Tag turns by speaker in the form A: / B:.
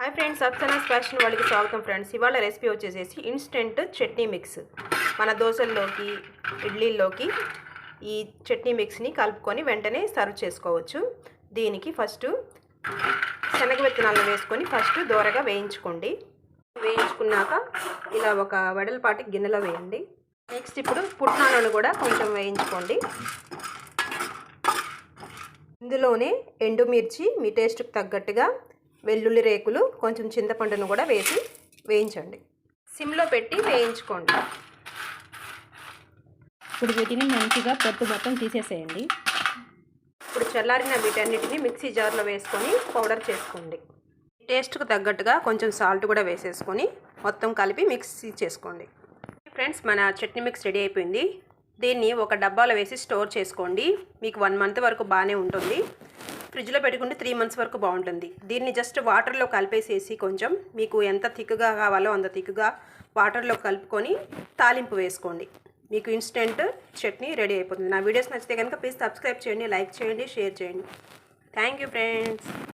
A: Hi friends, అప్సనాస్ fashion వాళ్ళకి స్వాగతం friends. ఇవాళ రెసిపీ వచ్చేసేసి ఇన్స్టెంట్ చట్నీ మిక్స్. మన దోశల్లోకి, ఇడ్లీల్లోకి ఈ చట్నీ మిక్స్ని కలుపుకొని వెంటనే సర్వ్ చేసుకోవచ్చు. దీనికి ఫస్ట్ శనగ విత్తనాలను వేసుకొని ఫస్ట్ దోరగా వేయించుకోండి. వేయించుకున్నాక ఇలా ఒక వెడల్పాటి గిన్నెలో వేయండి. నెక్స్ట్ ఇప్పుడు పుట్నాలను కూడా కొంచెం వేయించుకోండి. ఇందులోనే ఎండుమిర్చి మీ టేస్ట్కి తగ్గట్టుగా, వెల్లుల్లి రేకులు, కొంచెం చింతపండును కూడా వేసి వేయించండి. సిమ్లో పెట్టి వేయించుకోండి.
B: ఇప్పుడు వీటిని మంచిగా పొట్టు మొత్తం తీసేసేయండి.
A: ఇప్పుడు చల్లారిన వీటన్నిటిని మిక్సీ జార్లో వేసుకొని పౌడర్ చేసుకోండి. టేస్ట్కు తగ్గట్టుగా కొంచెం సాల్ట్ కూడా వేసేసుకొని మొత్తం కలిపి మిక్సీ చేసుకోండి. ఫ్రెండ్స్, మన చట్నీ మిక్స్ రెడీ అయిపోయింది. దీన్ని ఒక డబ్బాలో వేసి స్టోర్ చేసుకోండి. మీకు 1 మంత్ వరకు బాగానే ఉంటుంది. ఫ్రిడ్జ్లో పెట్టుకుంటే 3 మంత్స్ వరకు బాగుంటుంది. దీన్ని జస్ట్ వాటర్లో కలిపేసేసి కొంచెం మీకు ఎంత థిక్గా కావాలో అంత థిక్గా వాటర్లో కలుపుకొని తాలింపు వేసుకోండి. మీకు ఇన్స్టెంట్ చట్నీ రెడీ అయిపోతుంది. నా వీడియోస్ నచ్చితే కనుక ప్లీజ్ సబ్స్క్రైబ్ చేయండి, లైక్ చేయండి, షేర్ చేయండి. Thank you friends.